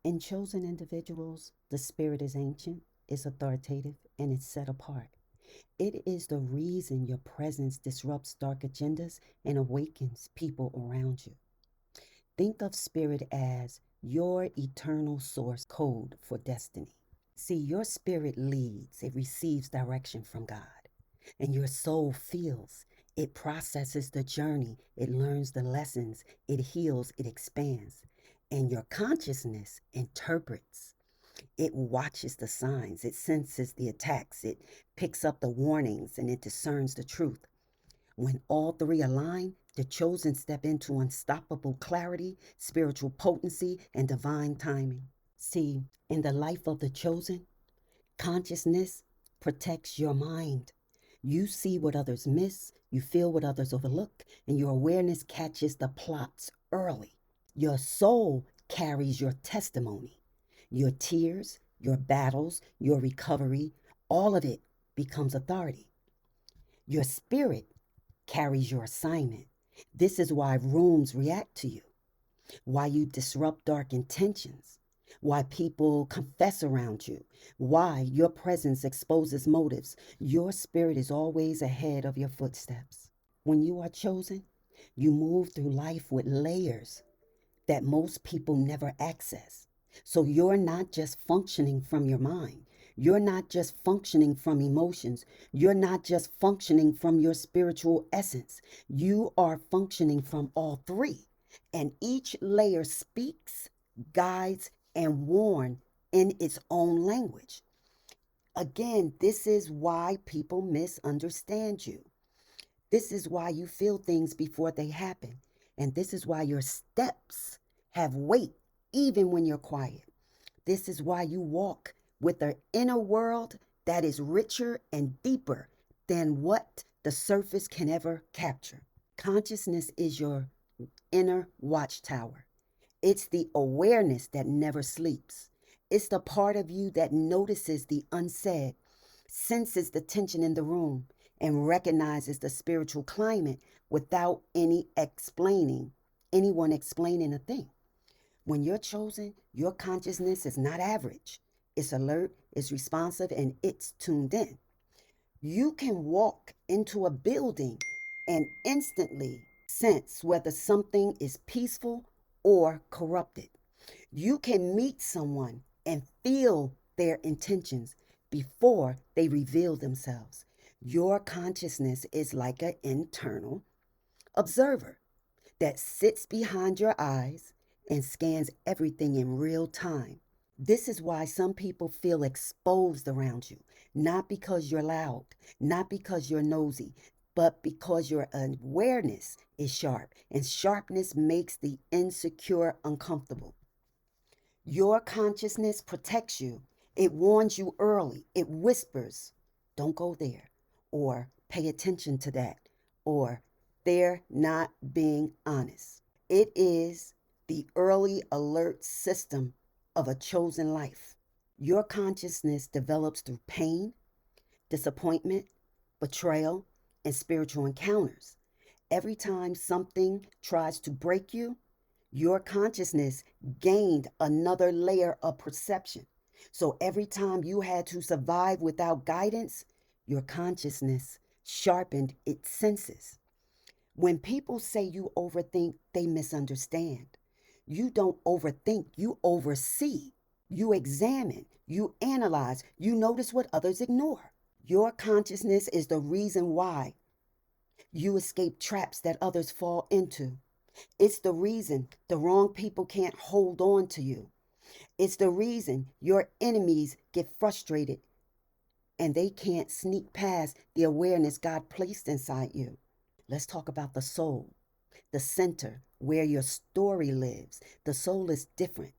In chosen individuals, the spirit is ancient, is authoritative, and is set apart. It is the reason your presence disrupts dark agendas and awakens people around you. Think of spirit as your eternal source code for destiny. See, your spirit leads, it receives direction from God, and your soul feels. It processes the journey, it learns the lessons, it heals, it expands. And your consciousness interprets. It watches the signs, it senses the attacks, it picks up the warnings, and it discerns the truth. When all three align, the chosen step into unstoppable clarity, spiritual potency, and divine timing. See, in the life of the chosen, consciousness protects your mind. You see what others miss, you feel what others overlook, and your awareness catches the plots early. Your soul carries your testimony, your tears, your battles, your recovery, all of it becomes authority. Your spirit carries your assignment. This is why rooms react to you, why you disrupt dark intentions, why people confess around you, why your presence exposes motives. Your spirit is always ahead of your footsteps. When you are chosen, you move through life with layers that most people never access. So you're not just functioning from your mind. You're not just functioning from emotions. You're not just functioning from your spiritual essence. You are functioning from all three. And each layer speaks, guides, and warns in its own language. Again, this is why people misunderstand you. This is why you feel things before they happen. And this is why your steps have weight even when you're quiet. This is why you walk with an inner world that is richer and deeper than what the surface can ever capture. Consciousness is your inner watchtower. It's the awareness that never sleeps. It's the part of you that notices the unsaid, senses the tension in the room, and recognizes the spiritual climate without anyone explaining a thing. When you're chosen, your consciousness is not average. It's alert, it's responsive, and it's tuned in. You can walk into a building and instantly sense whether something is peaceful or corrupted. You can meet someone and feel their intentions before they reveal themselves. Your consciousness is like an internal observer that sits behind your eyes and scans everything in real time. This is why some people feel exposed around you, not because you're loud, not because you're nosy, but because your awareness is sharp, and sharpness makes the insecure uncomfortable. Your consciousness protects you. It warns you early. It whispers, don't go there, or pay attention to that, or they're not being honest. It is the early alert system of a chosen life. Your consciousness develops through pain, disappointment, betrayal, and spiritual encounters. Every time something tries to break you, your consciousness gained another layer of perception. So every time you had to survive without guidance, your consciousness sharpened its senses. When people say you overthink, they misunderstand. You don't overthink, you oversee. You examine, you analyze, you notice what others ignore. Your consciousness is the reason why you escape traps that others fall into. It's the reason the wrong people can't hold on to you. It's the reason your enemies get frustrated and they can't sneak past the awareness God placed inside you. Let's talk about the soul, the center where your story lives. The soul is different.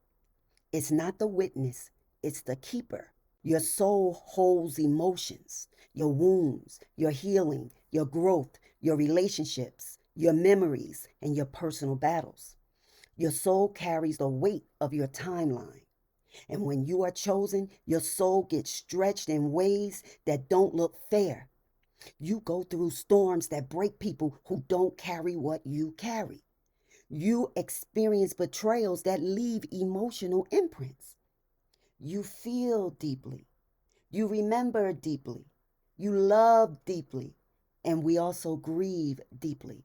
It's not the witness, it's the keeper. Your soul holds emotions, your wounds, your healing, your growth, your relationships, your memories, and your personal battles. Your soul carries the weight of your timeline. And when you are chosen, your soul gets stretched in ways that don't look fair. You go through storms that break people who don't carry what you carry. You experience betrayals that leave emotional imprints. You feel deeply. You remember deeply. You love deeply. And we also grieve deeply.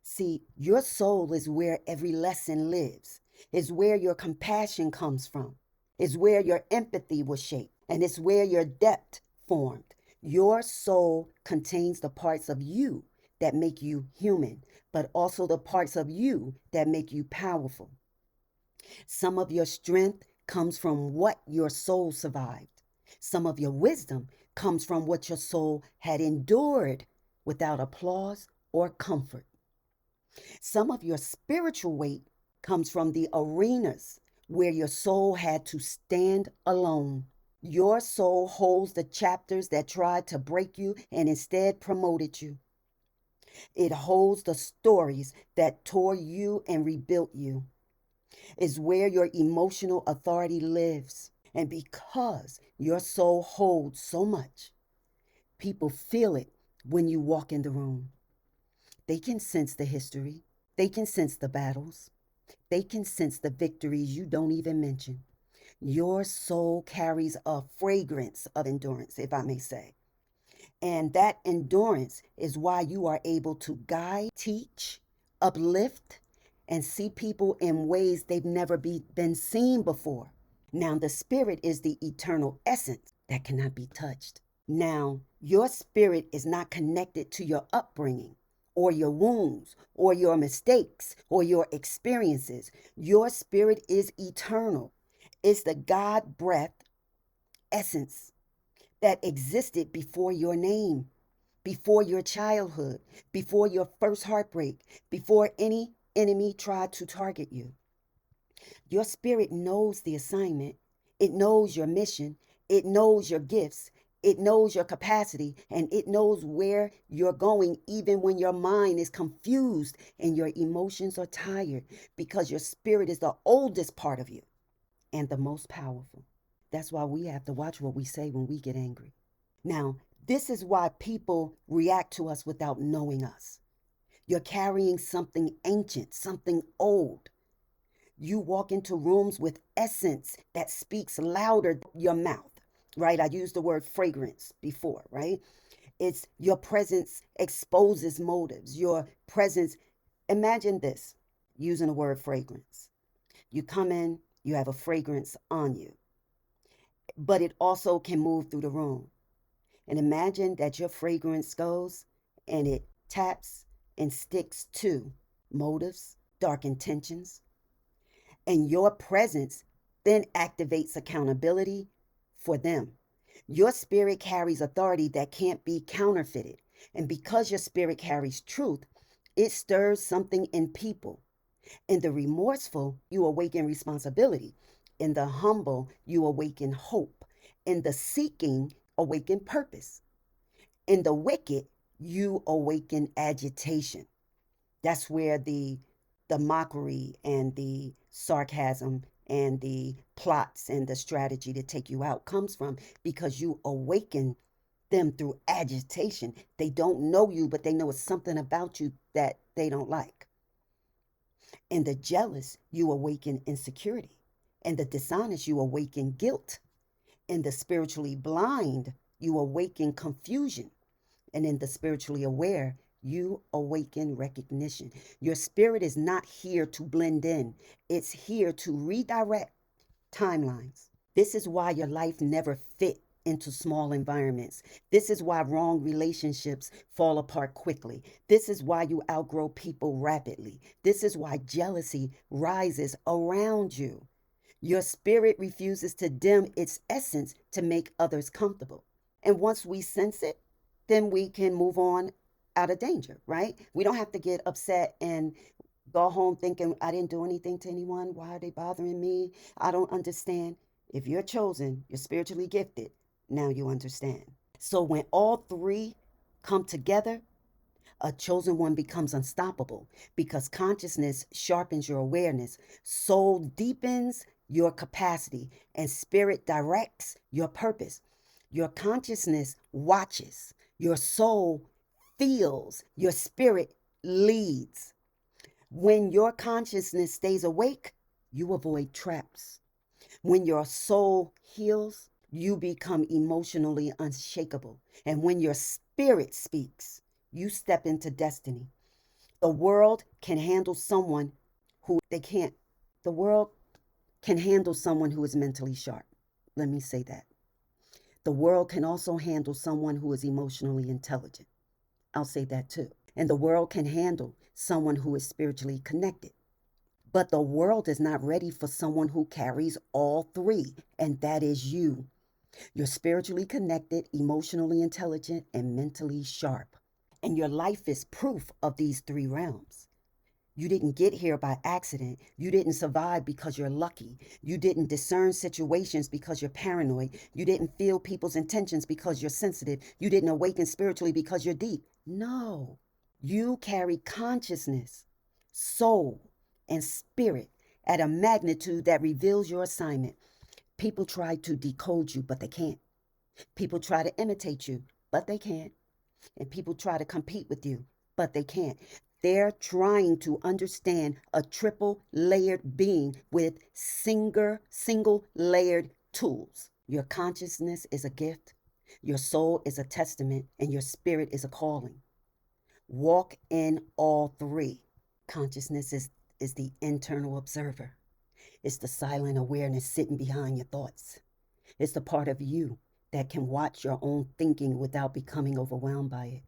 See, your soul is where every lesson lives, is where your compassion comes from, is where your empathy was shaped, and it's where your depth formed. Your soul contains the parts of you that make you human, but also the parts of you that make you powerful. Some of your strength comes from what your soul survived. Some of your wisdom comes from what your soul had endured without applause or comfort. Some of your spiritual weight comes from the arenas where your soul had to stand alone. Your soul holds the chapters that tried to break you and instead promoted you. It holds the stories that tore you and rebuilt you. It's where your emotional authority lives. And because your soul holds so much, people feel it when you walk in the room. They can sense the history. They can sense the battles. They can sense the victories you don't even mention. Your soul carries a fragrance of endurance, if I may say. And that endurance is why you are able to guide, teach, uplift, and see people in ways they've never been seen before. Now, the spirit is the eternal essence that cannot be touched. Now, your spirit is not connected to your upbringing or your wounds or your mistakes or your experiences. Your spirit is eternal. It's the God breath essence that existed before your name, before your childhood, before your first heartbreak, before any enemy tried to target you. Your spirit knows the assignment, it knows your mission, it knows your gifts, it knows your capacity, and it knows where you're going even when your mind is confused and your emotions are tired, because your spirit is the oldest part of you and the most powerful. That's why we have to watch what we say when we get angry. Now, this is why people react to us without knowing us. You're carrying something ancient, something old. You walk into rooms with essence that speaks louder than your mouth, right? I used the word fragrance before, right? It's your presence exposes motives. Your presence, imagine this, using the word fragrance. You come in, you have a fragrance on you, but it also can move through the room. And imagine that your fragrance goes and it taps and sticks to motives, dark intentions, and your presence then activates accountability for them. Your spirit carries authority that can't be counterfeited. And because your spirit carries truth, it stirs something in people. In the remorseful, you awaken responsibility. In the humble, you awaken hope. In the seeking, awaken purpose. In the wicked, you awaken agitation. That's where the mockery and the sarcasm and the plots and the strategy to take you out comes from, because you awaken them through agitation. They don't know you, but they know it's something about you that they don't like. In the jealous, you awaken insecurity. In the dishonest, you awaken guilt. In the spiritually blind, you awaken confusion. And in the spiritually aware, you awaken recognition. Your spirit is not here to blend in, it's here to redirect timelines. This is why your life never fit into small environments. This is why wrong relationships fall apart quickly. This is why you outgrow people rapidly. This is why jealousy rises around you. Your spirit refuses to dim its essence to make others comfortable. And once we sense it, then we can move on out of danger, right? We don't have to get upset and go home thinking, I didn't do anything to anyone. Why are they bothering me? I don't understand. If you're chosen, you're spiritually gifted, now you understand. So when all three come together, a chosen one becomes unstoppable, because consciousness sharpens your awareness, soul deepens your capacity, and spirit directs your purpose. Your consciousness watches, your soul feels, your spirit leads. When your consciousness stays awake, you avoid traps. When your soul heals, you become emotionally unshakable. And when your spirit speaks, you step into destiny. The world can handle someone who they can't. The world can handle someone who is mentally sharp. Let me say that. The world can also handle someone who is emotionally intelligent. I'll say that too. And the world can handle someone who is spiritually connected. But the world is not ready for someone who carries all three, and that is you. You're spiritually connected, emotionally intelligent, and mentally sharp. And your life is proof of these three realms. You didn't get here by accident. You didn't survive because you're lucky. You didn't discern situations because you're paranoid. You didn't feel people's intentions because you're sensitive. You didn't awaken spiritually because you're deep. No. You carry consciousness, soul, and spirit at a magnitude that reveals your assignment. People try to decode you, but they can't. People try to imitate you, but they can't. And people try to compete with you, but they can't. They're trying to understand a triple layered being with single layered tools. Your consciousness is a gift, your soul is a testament, and your spirit is a calling. Walk in all three. Consciousness is the internal observer. It's the silent awareness sitting behind your thoughts. It's the part of you that can watch your own thinking without becoming overwhelmed by it.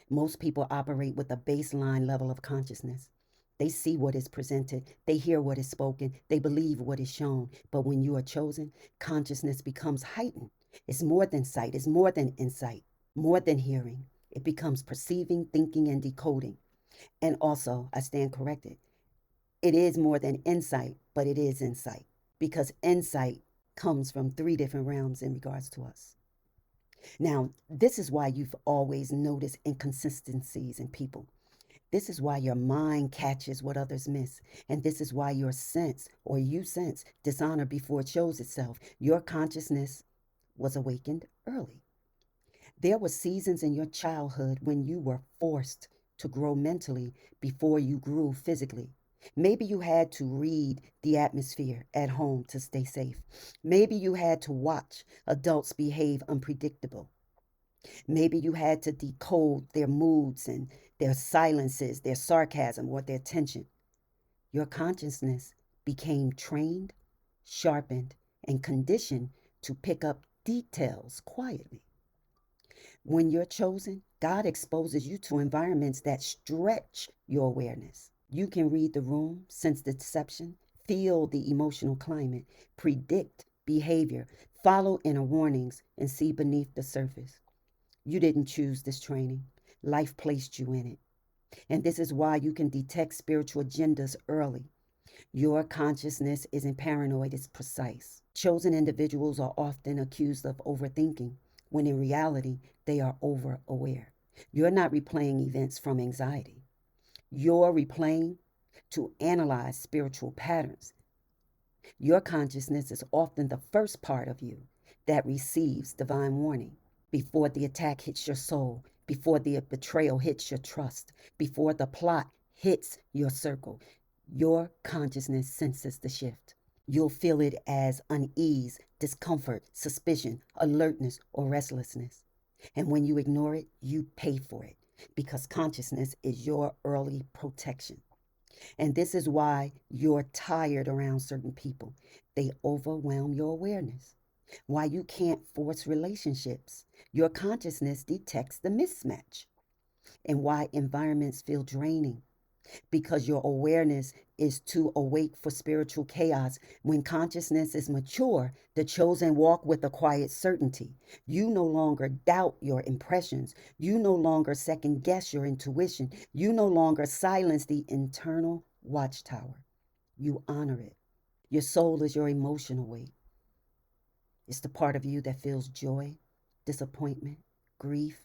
Most people operate with a baseline level of consciousness. They see what is presented, they hear what is spoken, they believe what is shown. But when you are chosen, consciousness becomes heightened. It's more than sight, it's more than insight, more than hearing. It becomes perceiving, thinking, and decoding. And also, I stand corrected. It is more than insight, but it is insight. Because insight comes from three different realms in regards to us. Now, this is why you've always noticed inconsistencies in people. This is why your mind catches what others miss. And this is why you sense dishonor before it shows itself. Your consciousness was awakened early. There were seasons in your childhood when you were forced to grow mentally before you grew physically. Maybe you had to read the atmosphere at home to stay safe. Maybe you had to watch adults behave unpredictable. Maybe you had to decode their moods and their silences, their sarcasm, or their tension. Your consciousness became trained, sharpened, and conditioned to pick up details quietly. When you're chosen, God exposes you to environments that stretch your awareness. You can read the room, sense the deception, feel the emotional climate, predict behavior, follow inner warnings, and see beneath the surface. You didn't choose this training. Life placed you in it. And this is why you can detect spiritual agendas early. Your consciousness isn't paranoid, it's precise. Chosen individuals are often accused of overthinking, when in reality, they are over aware. You're not replaying events from anxiety. You're replaying to analyze spiritual patterns. Your consciousness is often the first part of you that receives divine warning before the attack hits your soul, before the betrayal hits your trust, before the plot hits your circle. Your consciousness senses the shift. You'll feel it as unease, discomfort, suspicion, alertness, or restlessness. And when you ignore it, you pay for it because consciousness is your early protection. And this is why you're tired around certain people. They overwhelm your awareness. Why you can't force relationships. Your consciousness detects the mismatch. And why environments feel draining. Because your awareness is too awake for spiritual chaos. When consciousness is mature, the chosen walk with a quiet certainty. You no longer doubt your impressions. You no longer second guess your intuition. You no longer silence the internal watchtower. You honor it. Your soul is your emotional weight. It's the part of you that feels joy, disappointment, grief,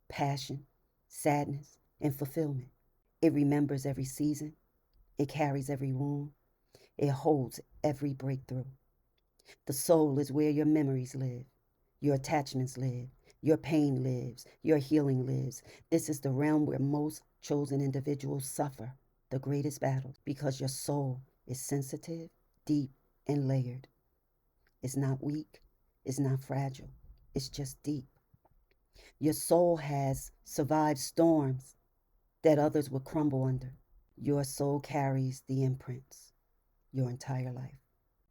passion, sadness, and fulfillment. It remembers every season. It carries every wound. It holds every breakthrough. The soul is where your memories live, your attachments live, your pain lives, your healing lives. This is the realm where most chosen individuals suffer. the greatest battles, because your soul is sensitive, deep, and layered. It's not weak, it's not fragile, it's just deep. Your soul has survived storms that others would crumble under. Your soul carries the imprints your entire life.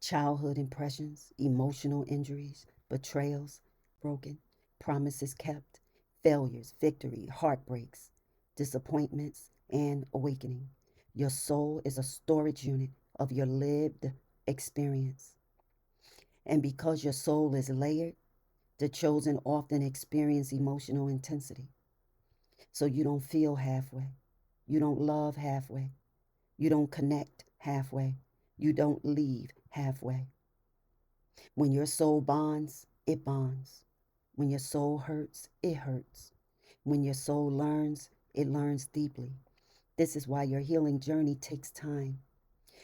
Childhood impressions, emotional injuries, betrayals, broken, promises kept, failures, victory, heartbreaks, disappointments, and awakening. Your soul is a storage unit of your lived experience. And because your soul is layered, the chosen often experience emotional intensity. So you don't feel halfway. You don't love halfway. You don't connect halfway. You don't leave halfway. When your soul bonds, it bonds. When your soul hurts, it hurts. When your soul learns, it learns deeply. This is why your healing journey takes time.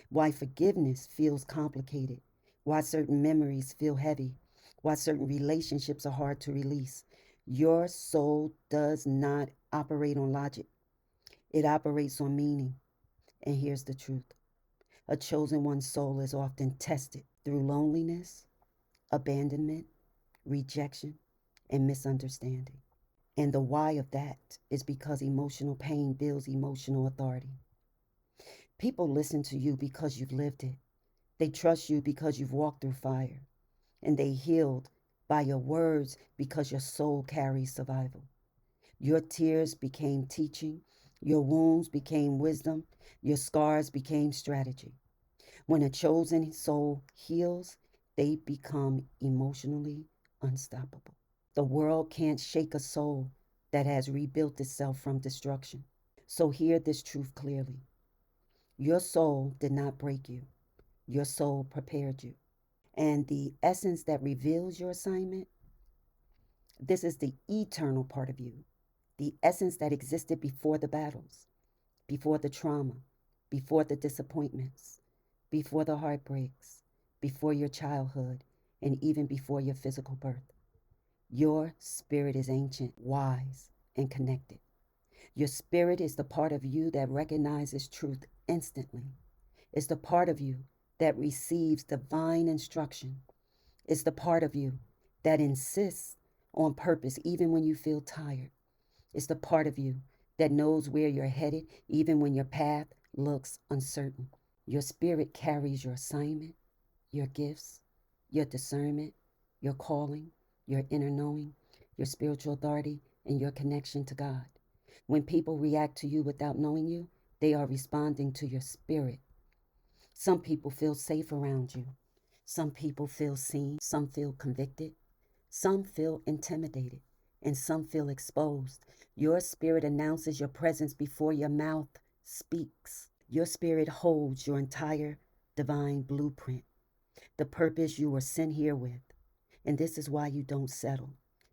Why forgiveness feels complicated. Why certain memories feel heavy. Why certain relationships are hard to release. Your soul does not operate on logic, it operates on meaning. And here's the truth: a chosen one's soul is often tested through loneliness, abandonment, rejection, and misunderstanding. And the why of that is because emotional pain builds emotional authority. People listen to you because you've lived it. They trust you because you've walked through fire. And they healed by your words because your soul carries survival. Your tears became teaching. Your wounds became wisdom. Your scars became strategy. When a chosen soul heals, they become emotionally unstoppable. The world can't shake a soul that has rebuilt itself from destruction. So hear this truth clearly: your soul did not break you, your soul prepared you. And the essence that reveals your assignment, this is the eternal part of you, the essence that existed before the battles, before the trauma, before the disappointments, before the heartbreaks, before your childhood, and even before your physical birth. Your spirit is ancient, wise, and connected. Your spirit is the part of you that recognizes truth instantly. It's the part of you that receives divine instruction. It's the part of you that insists on purpose even when you feel tired. It's the part of you that knows where you're headed even when your path looks uncertain. Your spirit carries your assignment, your gifts, your discernment, your calling, your inner knowing, your spiritual authority, and your connection to God. When people react to you without knowing you, they are responding to your spirit. Some people feel safe around you. Some people feel seen. Some feel convicted. Some feel intimidated. And some feel exposed. Your spirit announces your presence before your mouth speaks. Your spirit holds your entire divine blueprint, the purpose you were sent here with. And this is why you don't settle.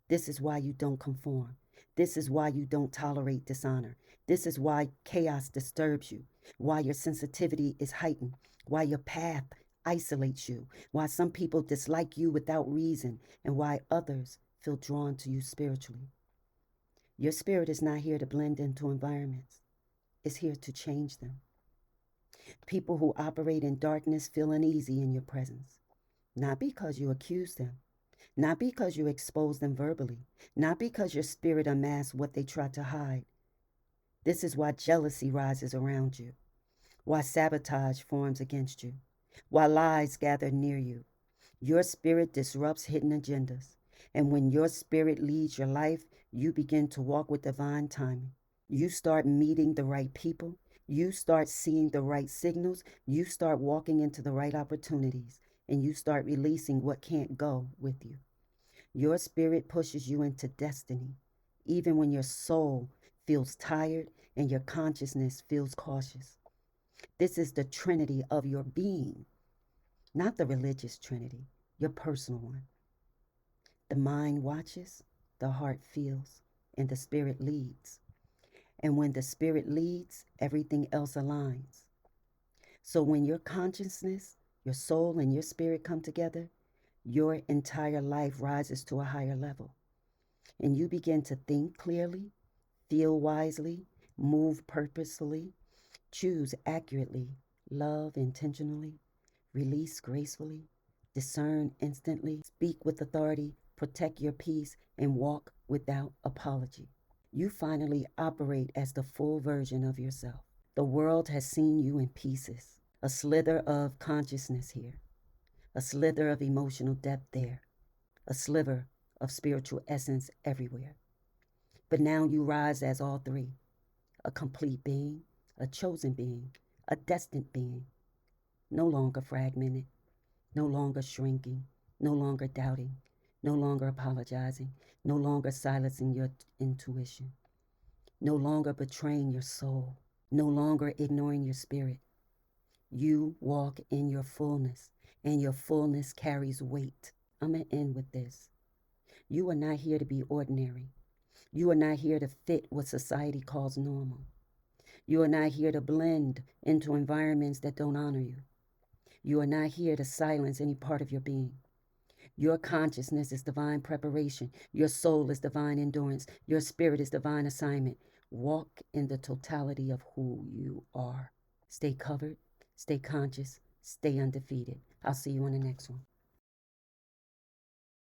This is why you don't conform. This is why you don't tolerate dishonor. This is why chaos disturbs you, why your sensitivity is heightened, why your path isolates you, why some people dislike you without reason, and why others feel drawn to you spiritually. Your spirit is not here to blend into environments, it's here to change them. People who operate in darkness feel uneasy in your presence, not because you accuse them, not because you expose them verbally, not because your spirit unmasks what they try to hide. This is why jealousy rises around you, why sabotage forms against you, why lies gather near you. Your spirit disrupts hidden agendas. And when your spirit leads your life, you begin to walk with divine timing. You start meeting the right people. You start seeing the right signals. You start walking into the right opportunities. And you start releasing what can't go with you. Your spirit pushes you into destiny, even when your soul feels tired and your consciousness feels cautious. This is the trinity of your being, not the religious trinity, your personal one. The mind watches, the heart feels, and the spirit leads. And when the spirit leads, everything else aligns. So when your consciousness, your soul, and your spirit come together, your entire life rises to a higher level. And you begin to think clearly, feel wisely, move purposefully, Choose accurately, love intentionally, release gracefully, discern instantly, speak with authority, protect your peace, and walk without apology. You finally operate as the full version of yourself. The world has seen you in pieces, a slither of consciousness here, a slither of emotional depth there, a sliver of spiritual essence everywhere. But now you rise as all three, a complete being, a chosen being, a destined being, no longer fragmented, no longer shrinking, no longer doubting, no longer apologizing, no longer silencing your intuition, no longer betraying your soul, no longer ignoring your spirit. You walk in your fullness, and your fullness carries weight. I'm going to end with this. You are not here to be ordinary. You are not here to fit what society calls normal. You are not here to blend into environments that don't honor you. You are not here to silence any part of your being. Your consciousness is divine preparation. Your soul is divine endurance. Your spirit is divine assignment. Walk in the totality of who you are. Stay covered, stay conscious, stay undefeated. I'll see you on the next one.